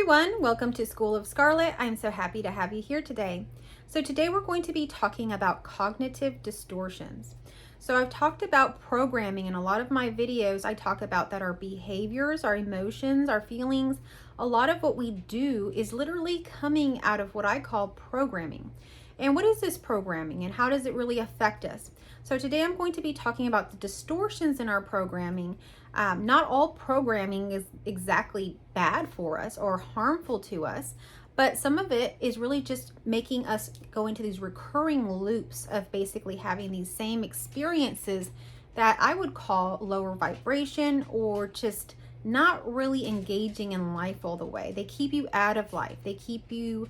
everyone, welcome to School of Scarlet. I'm so happy to have you here today. So today we're going to be talking about cognitive distortions. So I've talked about programming in a lot of my videos. I talk about that our behaviors, our emotions, our feelings, a lot of what we do is literally coming out of what I call programming. And what is this programming and how does it really affect us? So today I'm going to be talking about the distortions in our programming. Not all programming is exactly bad for us or harmful to us, but some of it is really just making us go into these recurring loops of basically having these same experiences that I would call lower vibration or just not really engaging in life all the way. They keep you out of life. They keep you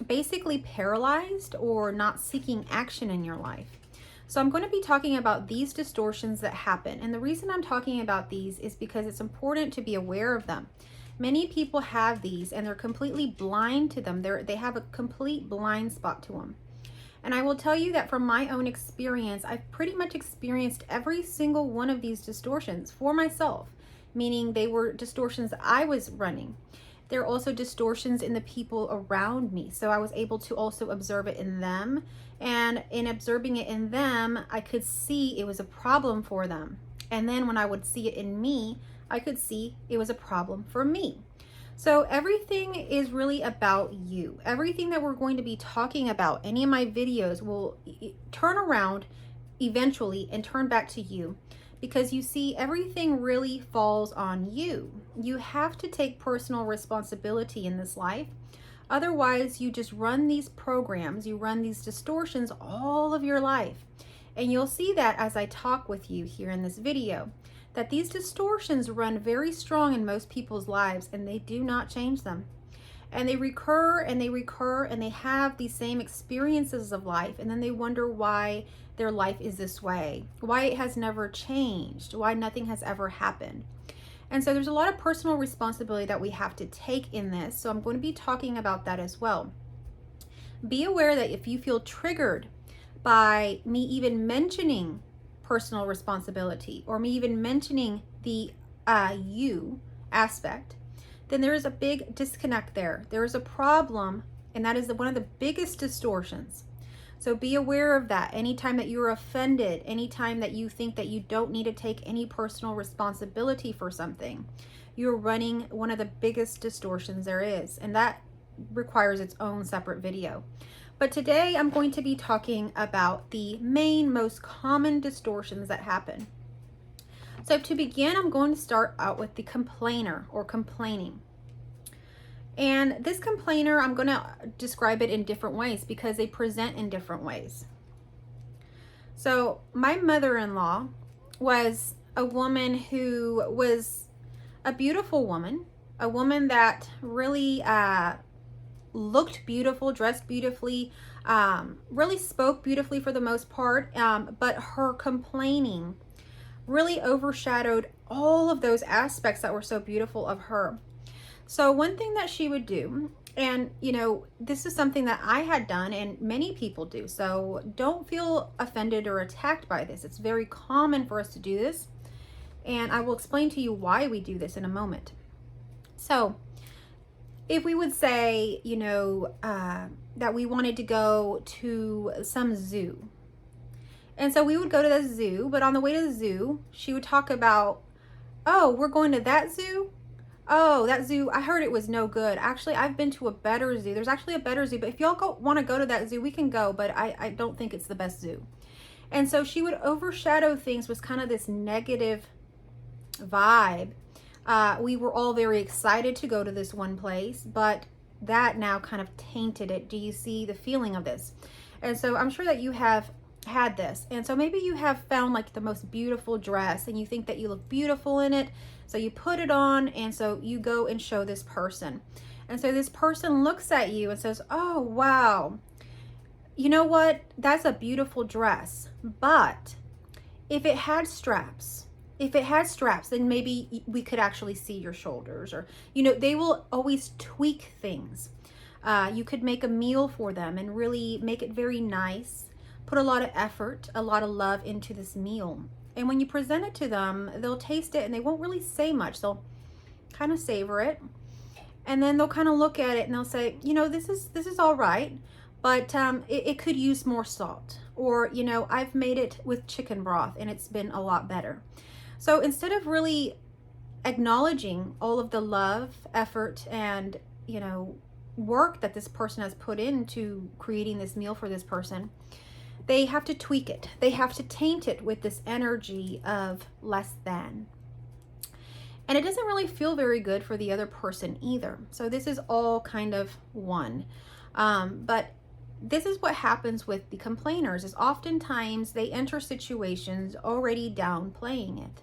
basically paralyzed or not seeking action in your life. So I'm going to be talking about these distortions that happen. And the reason I'm talking about these is because it's important to be aware of them. Many people have these and they're completely blind to them. They have a complete blind spot to them. And I will tell you that from my own experience, I've pretty much experienced every single one of these distortions for myself, meaning they were distortions that I was running. There are also distortions in the people around me. So I was able to also observe it in them. And in observing it in them, I could see it was a problem for them. And then when I would see it in me, I could see it was a problem for me. So everything is really about you. Everything that we're going to be talking about, any of my videos will turn around eventually and turn back to you. Because you see, everything really falls on you. You have to take personal responsibility in this life. Otherwise, you just run these programs, you run these distortions all of your life. And you'll see that as I talk with you here in this video, that these distortions run very strong in most people's lives and they do not change them. And they recur and they recur and they have these same experiences of life, and then they wonder why their life is this way, why it has never changed, why nothing has ever happened. And so there's a lot of personal responsibility that we have to take in this. So I'm going to be talking about that as well. Be aware that if you feel triggered by me even mentioning personal responsibility or me even mentioning the you aspect, then there is a big disconnect there. There is a problem, and that is one of the biggest distortions. So be aware of that. Anytime that you're offended, anytime that you think that you don't need to take any personal responsibility for something, you're running one of the biggest distortions there is, and that requires its own separate video. But today I'm going to be talking about the main, most common distortions that happen. So to begin, I'm going to start out with the complainer or complaining. And this complainer, I'm going to describe it in different ways because they present in different ways. So my mother-in-law was a woman who was a beautiful woman, a woman that really looked beautiful, dressed beautifully, really spoke beautifully for the most part, but her complaining really overshadowed all of those aspects that were so beautiful of her. So one thing that she would do, and you know, this is something that I had done and many people do, so don't feel offended or attacked by this. It's very common for us to do this, and I will explain to you why we do this in a moment. So if we would say, you know, that we wanted to go to some zoo, and so we would go to the zoo, but on the way to the zoo, she would talk about, oh, we're going to that zoo? Oh, that zoo, I heard it was no good. Actually, I've been to a better zoo. There's actually a better zoo, but if y'all want to go to that zoo, we can go, but I don't think it's the best zoo. And so she would overshadow things with kind of this negative vibe. We were all very excited to go to this one place, but that now kind of tainted it. Do you see the feeling of this? And so I'm sure that you have had this, and so maybe you have found like the most beautiful dress and you think that you look beautiful in it, so you put it on, and so you go and show this person, and so this person looks at you and says, oh wow, you know what, that's a beautiful dress, but if it had straps, then maybe we could actually see your shoulders, or you know, they will always tweak things. You could make a meal for them and really make it very nice, put a lot of effort, a lot of love into this meal. And when you present it to them, they'll taste it and they won't really say much. They'll kind of savor it. And then they'll kind of look at it and they'll say, you know, this is all right, but it could use more salt. Or, you know, I've made it with chicken broth and it's been a lot better. So instead of really acknowledging all of the love, effort, and, you know, work that this person has put into creating this meal for this person, they have to tweak it. They have to taint it with this energy of less than. And it doesn't really feel very good for the other person either. So this is all kind of one. But this is what happens with the complainers, is oftentimes they enter situations already downplaying it.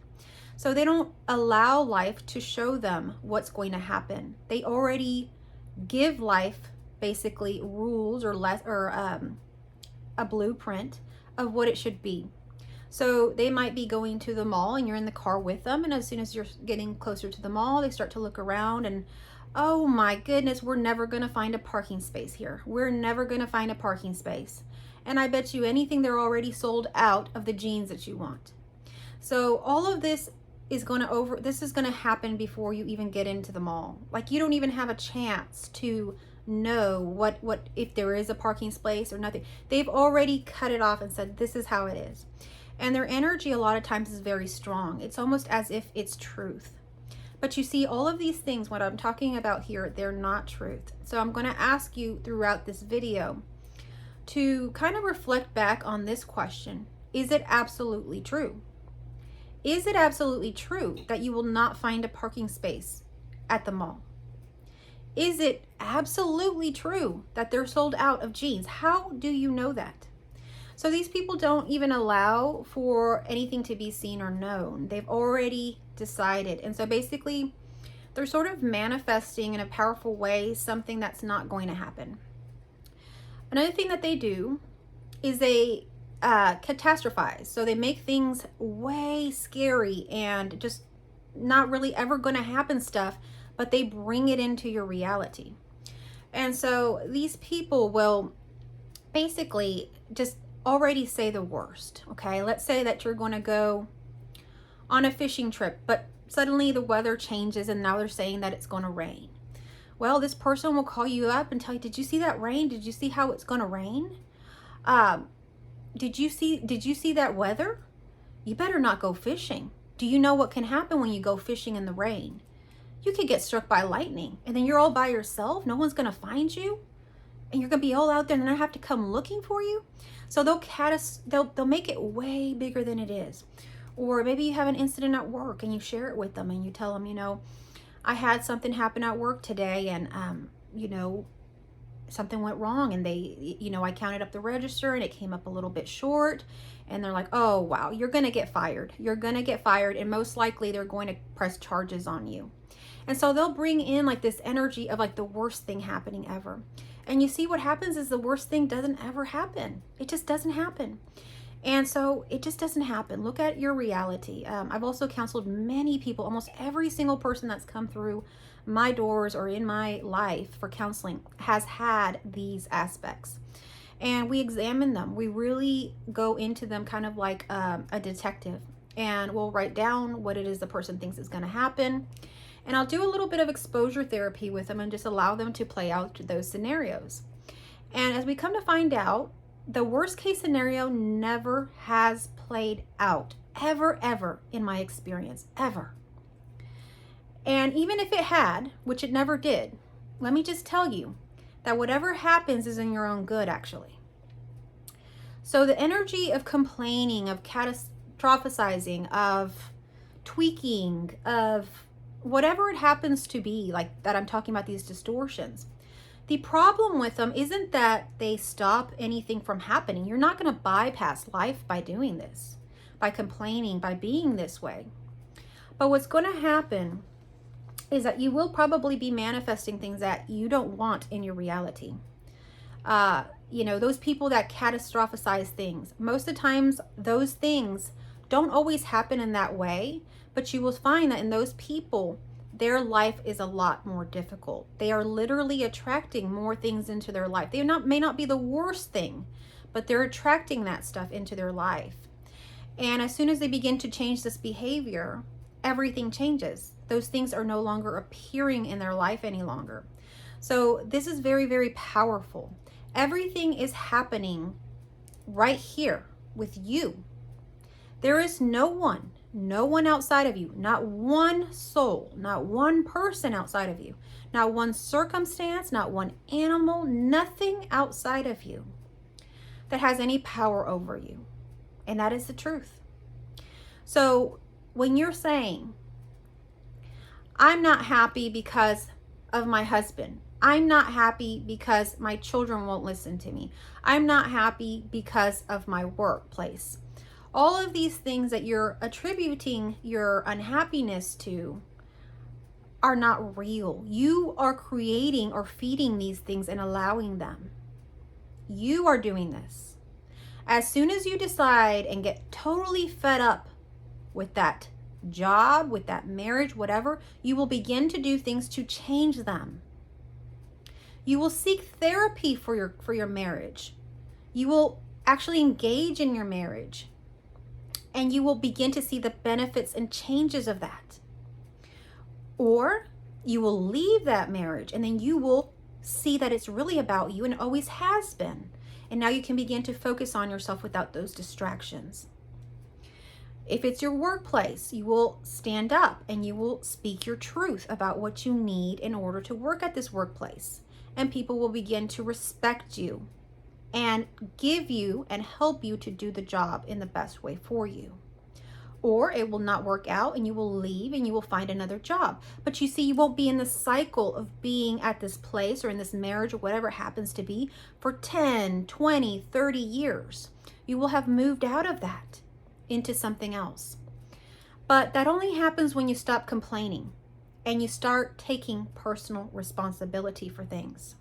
So they don't allow life to show them what's going to happen. They already give life basically rules or a blueprint of what it should be. So they might be going to the mall and you're in the car with them, and as soon as you're getting closer to the mall, they start to look around and, oh my goodness, we're never going to find a parking space here. We're never going to find a parking space. And I bet you anything they're already sold out of the jeans that you want. So all of this is going to happen before you even get into the mall. Like, you don't even have a chance to know what if there is a parking space or nothing. They've already cut it off and said this is how it is. And their energy a lot of times is very strong. It's almost as if it's truth. But you see, all of these things, what I'm talking about here, they're not truth. So I'm going to ask you throughout this video to kind of reflect back on this question. Is it absolutely true? Is it absolutely true that you will not find a parking space at the mall? Is it absolutely true that they're sold out of jeans? How do you know that? So these people don't even allow for anything to be seen or known. They've already decided. And so basically, they're sort of manifesting in a powerful way something that's not going to happen. Another thing that they do is they catastrophize. So they make things way scary and just not really ever going to happen stuff, but they bring it into your reality. And so these people will basically just already say the worst. Okay, let's say that you're going to go on a fishing trip, but suddenly the weather changes and now they're saying that it's going to rain. Well, this person will call you up and tell you, did you see that rain? Did you see how it's going to rain? Did you see that weather? You better not go fishing. Do you know what can happen when you go fishing in the rain? You could get struck by lightning and then you're all by yourself. No one's going to find you. And you're going to be all out there and I have to come looking for you. So they'll make it way bigger than it is. Or maybe you have an incident at work and you share it with them and you tell them, you know, I had something happen at work today and, you know, something went wrong and they, you know, I counted up the register and it came up a little bit short. And they're like, oh, wow, you're going to get fired. You're going to get fired. And most likely they're going to press charges on you. And so they'll bring in like this energy of like the worst thing happening ever. And you see what happens is the worst thing doesn't ever happen. It just doesn't happen. And so it just doesn't happen. Look at your reality. I've also counseled many people, almost every single person that's come through my doors or in my life for counseling has had these aspects. And we examine them. We really go into them kind of like a detective. And we'll write down what it is the person thinks is going to happen. And I'll do a little bit of exposure therapy with them and just allow them to play out those scenarios. And as we come to find out, the worst case scenario never has played out. Ever in my experience. Ever. And even if it had, which it never did, let me just tell you that whatever happens is in your own good, actually. So the energy of complaining, of catastrophizing, of tweaking, of whatever it happens to be, like that I'm talking about these distortions. The problem with them isn't that they stop anything from happening. You're not going to bypass life by doing this, by complaining, by being this way. But what's going to happen is that you will probably be manifesting things that you don't want in your reality. You know, those people that catastrophize things, most of the times those things don't always happen in that way, but you will find that in those people, their life is a lot more difficult. They are literally attracting more things into their life. They may not be the worst thing, but they're attracting that stuff into their life. And as soon as they begin to change this behavior, everything changes. Those things are no longer appearing in their life any longer. So this is very, very powerful. Everything is happening right here with you. There is no one outside of you, not one soul, not one person outside of you, not one circumstance, not one animal, nothing outside of you that has any power over you. And that is the truth. So when you're saying, I'm not happy because of my husband, I'm not happy because my children won't listen to me, I'm not happy because of my workplace, all of these things that you're attributing your unhappiness to are not real. You are creating or feeding these things and allowing them. You are doing this. As soon as you decide and get totally fed up with that job, with that marriage, whatever, you will begin to do things to change them. You will seek therapy for your marriage. You will actually engage in your marriage. And you will begin to see the benefits and changes of that. Or you will leave that marriage and then you will see that it's really about you and it always has been. And now you can begin to focus on yourself without those distractions. If it's your workplace, you will stand up and you will speak your truth about what you need in order to work at this workplace. And people will begin to respect you and give you and help you to do the job in the best way for you. Or it will not work out and you will leave and you will find another job. But you see, you won't be in the cycle of being at this place or in this marriage or whatever it happens to be for 10, 20, 30 years. You will have moved out of that into something else. But that only happens when you stop complaining and you start taking personal responsibility for things.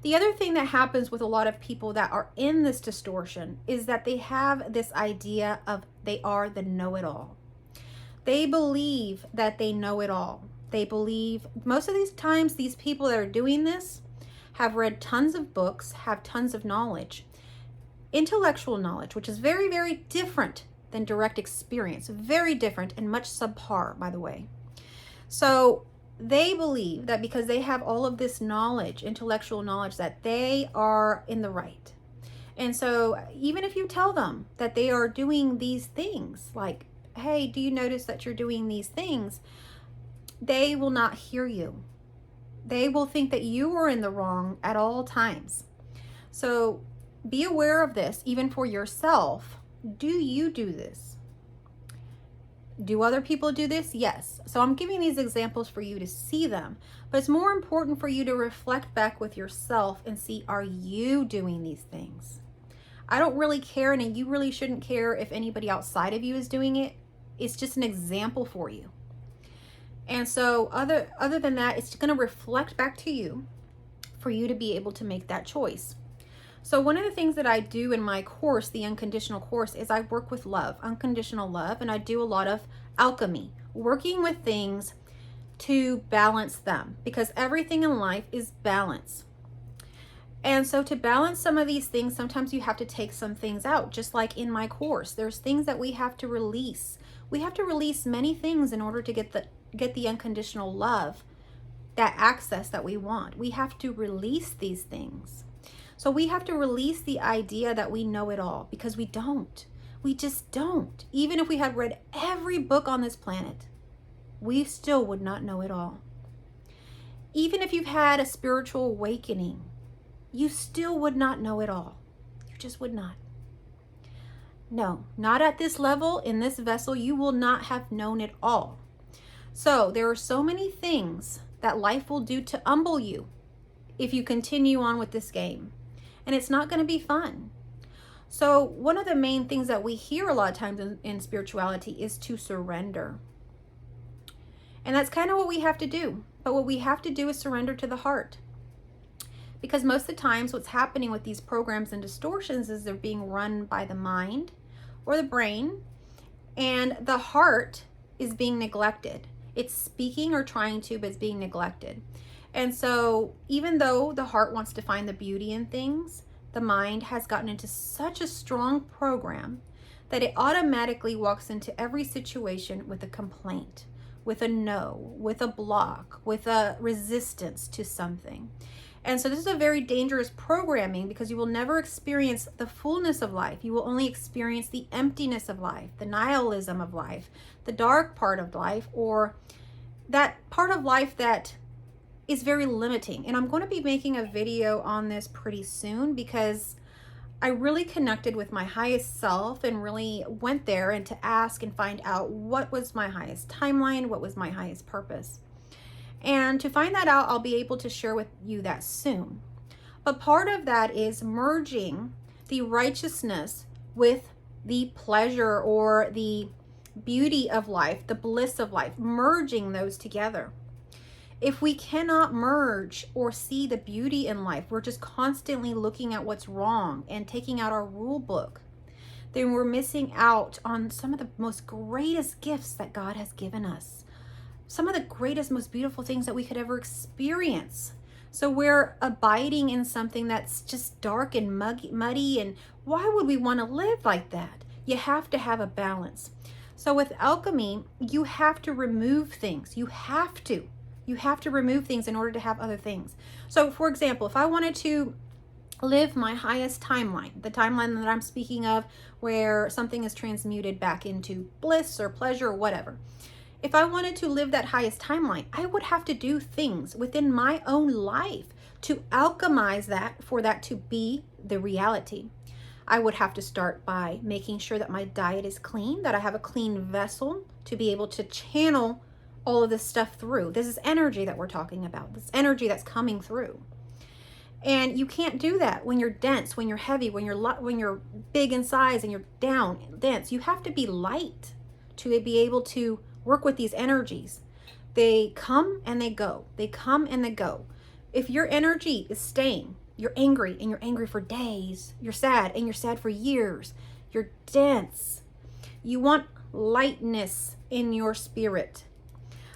The other thing that happens with a lot of people that are in this distortion is that they have this idea of they are the know-it-all. They believe that they know it all. They believe most of these times these people that are doing this have read tons of books, have tons of knowledge, intellectual knowledge, which is very, very different than direct experience, very different and much subpar, by the way. So they believe that because they have all of this knowledge, intellectual knowledge, that they are in the right. And so even if you tell them that they are doing these things, like, hey, do you notice that you're doing these things? They will not hear you. They will think that you are in the wrong at all times. So be aware of this, even for yourself. Do you do this? Do other people do this? Yes. So I'm giving these examples for you to see them, but it's more important for you to reflect back with yourself and see, are you doing these things? I don't really care, and you really shouldn't care if anybody outside of you is doing it. It's just an example for you. And so other than that, it's going to reflect back to you for you to be able to make that choice. So one of the things that I do in my course, the unconditional course, is I work with love, unconditional love, and I do a lot of alchemy, working with things to balance them, because everything in life is balance. And so to balance some of these things, sometimes you have to take some things out, just like in my course. There's things that we have to release. We have to release many things in order to get the unconditional love, that access that we want. We have to release these things. So we have to release the idea that we know it all, because we don't. We just don't. Even if we had read every book on this planet, we still would not know it all. Even if you've had a spiritual awakening, you still would not know it all. You just would not. No, not at this level, in this vessel, you will not have known it all. So there are so many things that life will do to humble you if you continue on with this game. And it's not going to be fun. So one of the main things that we hear a lot of times in spirituality is to surrender. And that's kind of what we have to do. But what we have to do is surrender to the heart. Because most of the times what's happening with these programs and distortions is they're being run by the mind or the brain, and the heart is being neglected. It's speaking or trying to, but it's being neglected. And so even though the heart wants to find the beauty in things, the mind has gotten into such a strong program that it automatically walks into every situation with a complaint, with a no, with a block, with a resistance to something. And so this is a very dangerous programming, because you will never experience the fullness of life. You will only experience the emptiness of life, the nihilism of life, the dark part of life, or that part of life that is very limiting. And I'm going to be making a video on this pretty soon, because I really connected with my highest self and really went there and to ask and find out what was my highest timeline, what was my highest purpose. And to find that out, I'll be able to share with you that soon. But part of that is merging the righteousness with the pleasure or the beauty of life, the bliss of life, merging those together. If we cannot merge or see the beauty in life, we're just constantly looking at what's wrong and taking out our rule book, then we're missing out on some of the most greatest gifts that God has given us. Some of the greatest, most beautiful things that we could ever experience. So we're abiding in something that's just dark and muddy, and why would we want to live like that? You have to have a balance. So with alchemy, you have to remove things. You have to remove things in order to have other things. So for example, if I wanted to live my highest timeline, the timeline that I'm speaking of, where something is transmuted back into bliss or pleasure or whatever. If I wanted to live that highest timeline, I would have to do things within my own life to alchemize that, for that to be the reality. I would have to start by making sure that my diet is clean, that I have a clean vessel to be able to channel all of this stuff through. This is energy that we're talking about, this energy that's coming through. And you can't do that when you're dense, when you're heavy, when you're big in size and you're dense. You have to be light to be able to work with these energies. They come and they go. They come and they go. If your energy is staying, you're angry and you're angry for days. You're sad and you're sad for years. You're dense. You want lightness in your spirit.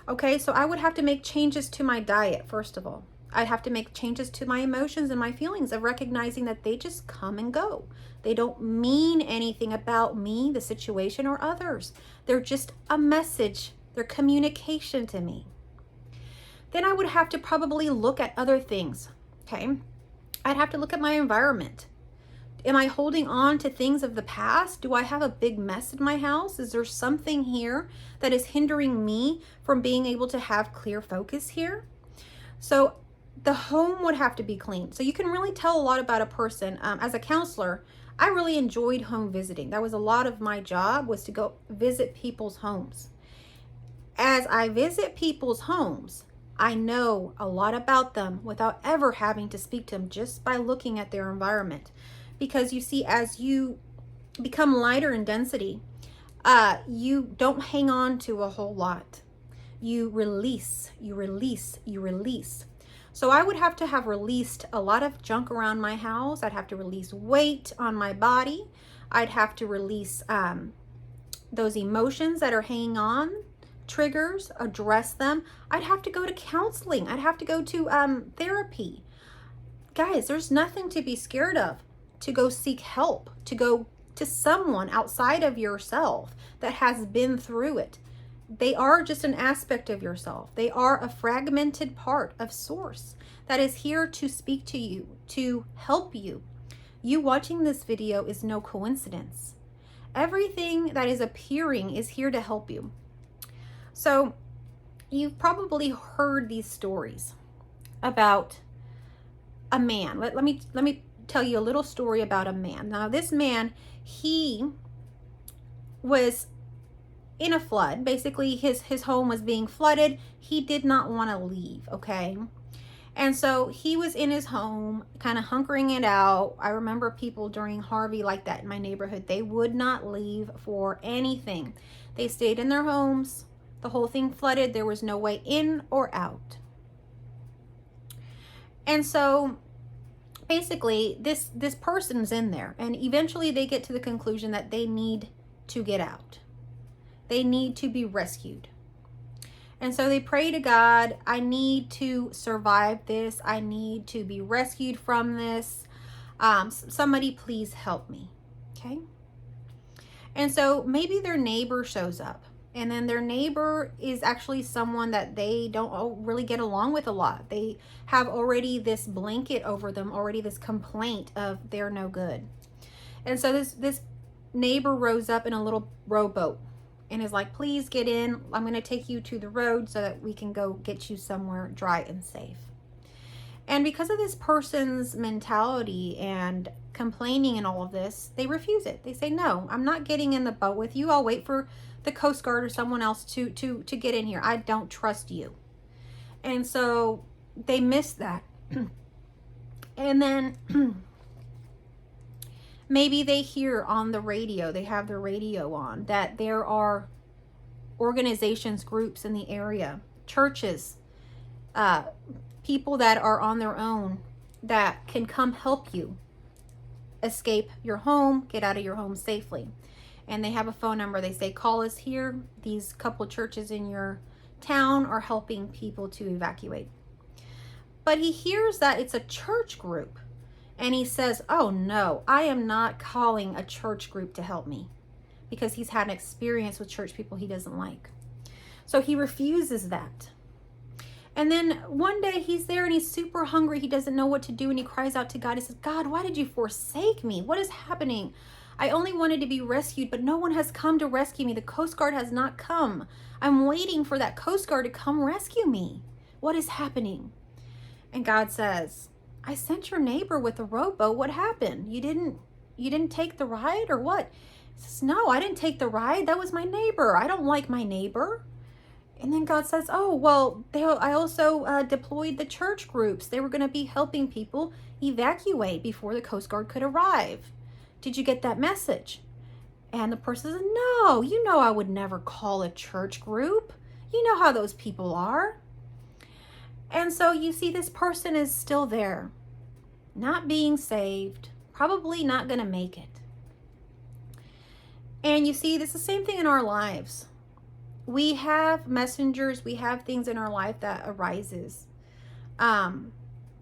Okay, so I would have to make changes to my diet, first of all. I'd have to make changes to my emotions and my feelings of recognizing that they just come and go. They don't mean anything about me, the situation, or others. They're just a message. They're communication to me. Then I would have to probably look at other things, okay? I'd have to look at my environment. Am I holding on to things of the past? Do I have a big mess in my house? Is there something here that is hindering me from being able to have clear focus here? So the home would have to be clean. So you can really tell a lot about a person. As a counselor, I really enjoyed home visiting. That was a lot of my job, was to go visit people's homes. As I visit people's homes, I know a lot about them without ever having to speak to them, just by looking at their environment. Because you see, as you become lighter in density, you don't hang on to a whole lot. You release, you release, you release. So I would have to have released a lot of junk around my house. I'd have to release weight on my body. I'd have to release those emotions that are hanging on, triggers, address them. I'd have to go to counseling. I'd have to go to therapy. Guys, there's nothing to be scared of. To go seek help, to go to someone outside of yourself that has been through it. They are just an aspect of yourself. They are a fragmented part of Source that is here to speak to you, to help you. You watching this video is no coincidence. Everything that is appearing is here to help you. So you've probably heard these stories about a man. Let me tell you a little story about a man. Now this man, he was in a flood. Basically his home was being flooded. He did not want to leave, okay? And so he was in his home, kind of hunkering it out. I remember people during Harvey like that in my neighborhood. They would not leave for anything. They stayed in their homes. The whole thing flooded. There was no way in or out. And so basically this person's in there, and eventually they get to the conclusion that they need to get out. They need to be rescued. And so they pray to God, I need to survive this. I need to be rescued from this. Somebody please help me. Okay. And so maybe their neighbor shows up And then their neighbor is actually someone that they don't really get along with a lot. They have already this blanket over them, already this complaint of they're no good. And so this neighbor rose up in a little rowboat and is like, please get in. I'm going to take you to the road so that we can go get you somewhere dry and safe. And because of this person's mentality and complaining and all of this, they refuse it. They say, no, I'm not getting in the boat with you. I'll wait for the Coast Guard or someone else to get in here. I don't trust you. And so they miss that. And then maybe they hear on the radio, they have their radio on, that there are organizations, groups in the area, churches, people that are on their own that can come help you escape your home, get out of your home safely. And they have a phone number. They say, call us here. These couple churches in your town are helping people to evacuate. But he hears that it's a church group. And he says, oh no, I am not calling a church group to help me, because he's had an experience with church people he doesn't like. So he refuses that. And then one day he's there and he's super hungry. He doesn't know what to do. And he cries out to God. He says, God, why did you forsake me? What is happening? I only wanted to be rescued, but no one has come to rescue me. The Coast Guard has not come. I'm waiting for that Coast Guard to come rescue me. What is happening? And God says, I sent your neighbor with a rowboat. What happened? You didn't take the ride or what? He says, no, I didn't take the ride. That was my neighbor. I don't like my neighbor. And then God says, oh, well, I also deployed the church groups. They were going to be helping people evacuate before the Coast Guard could arrive. Did you get that message? And the person says, no, you know I would never call a church group. You know how those people are. And so you see this person is still there, not being saved, probably not going to make it. And you see, this is the same thing in our lives. We have messengers, we have things in our life that arises.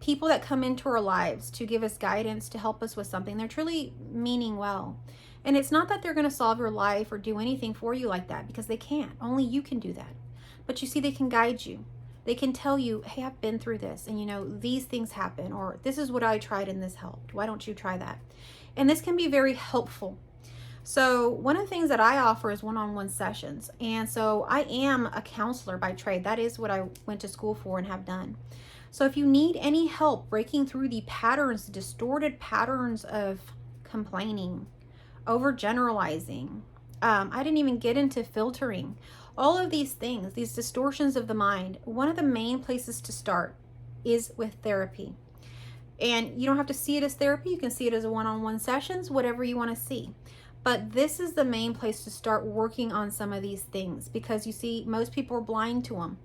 People that come into our lives to give us guidance, to help us with something. They're truly meaning well. And it's not that they're going to solve your life or do anything for you like that, because they can't. Only you can do that. But you see, they can guide you. They can tell you, hey, I've been through this, and you know, these things happen, or this is what I tried and this helped. Why don't you try that? And this can be very helpful. So one of the things that I offer is one-on-one sessions. And so I am a counselor by trade. That is what I went to school for and have done. So if you need any help breaking through the patterns, distorted patterns of complaining, overgeneralizing, I didn't even get into filtering, all of these things, these distortions of the mind, one of the main places to start is with therapy. And you don't have to see it as therapy. You can see it as a one-on-one sessions, whatever you want to see. But this is the main place to start working on some of these things, because you see, most people are blind to them.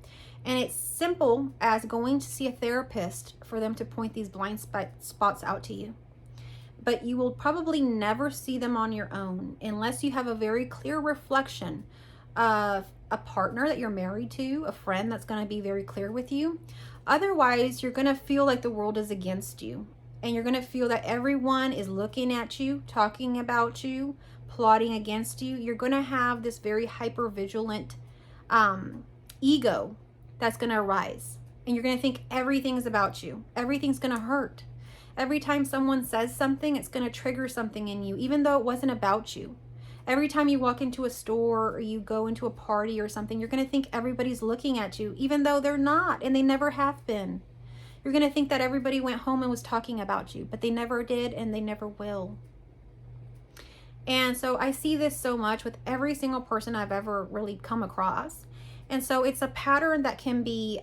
And it's simple as going to see a therapist for them to point these blind spots out to you. But you will probably never see them on your own unless you have a very clear reflection of a partner that you're married to, a friend that's going to be very clear with you. Otherwise, you're going to feel like the world is against you. And you're going to feel that everyone is looking at you, talking about you, plotting against you. You're going to have this very hyper-vigilant ego that's going to arise. And you're going to think everything's about you. Everything's going to hurt. Every time someone says something, it's going to trigger something in you, even though it wasn't about you. Every time you walk into a store or you go into a party or something, you're going to think everybody's looking at you, even though they're not, and they never have been. You're going to think that everybody went home and was talking about you, but they never did, and they never will. And so I see this so much with every single person I've ever really come across. And so it's a pattern that can be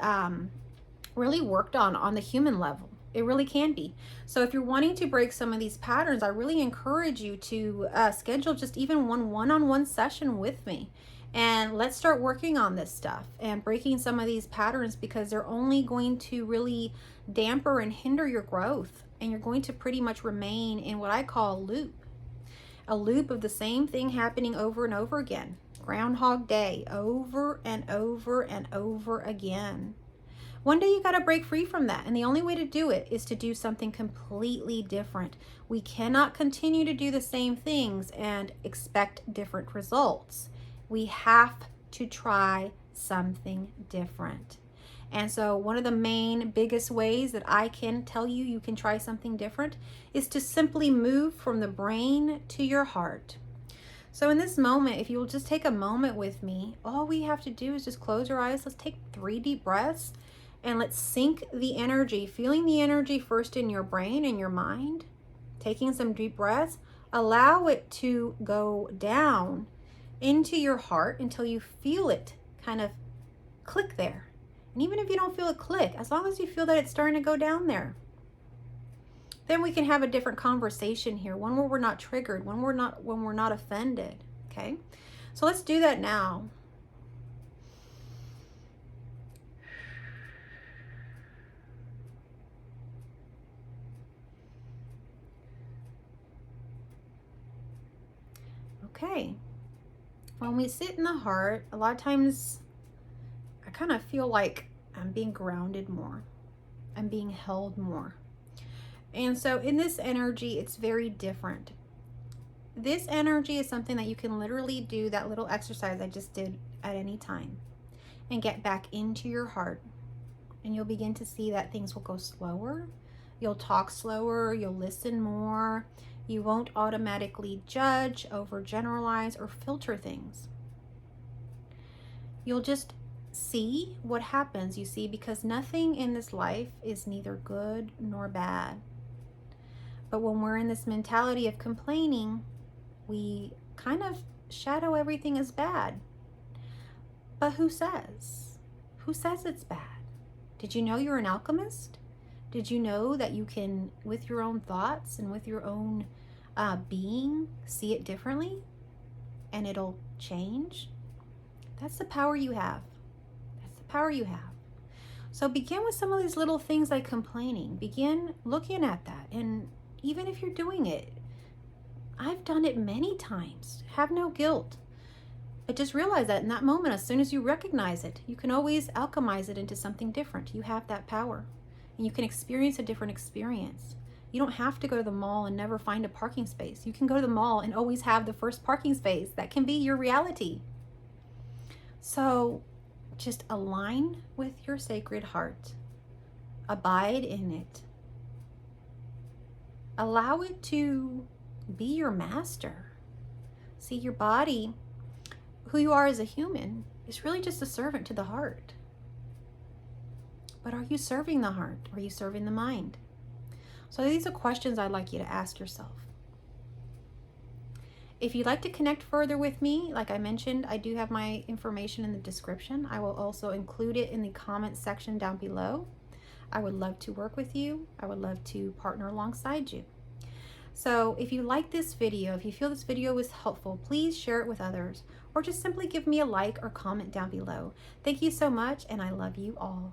really worked on the human level. It really can be. So if you're wanting to break some of these patterns, I really encourage you to schedule just even one-on-one session with me. And let's start working on this stuff and breaking some of these patterns, because they're only going to really damper and hinder your growth. And you're going to pretty much remain in what I call a loop of the same thing happening over and over again. Groundhog Day, over and over and over again. One day you got to break free from that. And the only way to do it is to do something completely different. We cannot continue to do the same things and expect different results. We have to try something different. And so one of the main biggest ways that I can tell you you can try something different is to simply move from the brain to your heart. So in this moment, if you will just take a moment with me, all we have to do is just close your eyes. Let's take 3 deep breaths and let's sync the energy, feeling the energy first in your brain and your mind, taking some deep breaths. Allow it to go down into your heart until you feel it kind of click there. And even if you don't feel it click, as long as you feel that it's starting to go down there, then we can have a different conversation here, one where we're not triggered, when we're not offended. Okay, so let's do that now. Okay, when we sit in the heart, a lot of times I kind of feel like I'm being grounded more, I'm being held more. And so in this energy, it's very different. This energy is something that you can literally do that little exercise I just did at any time and get back into your heart. And you'll begin to see that things will go slower. You'll talk slower, you'll listen more. You won't automatically judge, overgeneralize, or filter things. You'll just see what happens, you see, because nothing in this life is neither good nor bad. But when we're in this mentality of complaining, we kind of shadow everything as bad. But who says? Who says it's bad? Did you know you're an alchemist? Did you know that you can, with your own thoughts and with your own being, see it differently and it'll change? That's the power you have. That's the power you have. So begin with some of these little things like complaining. Begin looking at that. And even if you're doing it, I've done it many times. Have no guilt. But just realize that in that moment, as soon as you recognize it, you can always alchemize it into something different. You have that power. And you can experience a different experience. You don't have to go to the mall and never find a parking space. You can go to the mall and always have the first parking space. That can be your reality. So just align with your sacred heart. Abide in it. Allow it to be your master. See, your body, who you are as a human, is really just a servant to the heart. But are you serving the heart? Are you serving the mind? So these are questions I'd like you to ask yourself. If you'd like to connect further with me, like I mentioned, I do have my information in the description. I will also include it in the comment section down below. I would love to work with you. I would love to partner alongside you. So if you like this video, if you feel this video was helpful, please share it with others or just simply give me a like or comment down below. Thank you so much, and I love you all.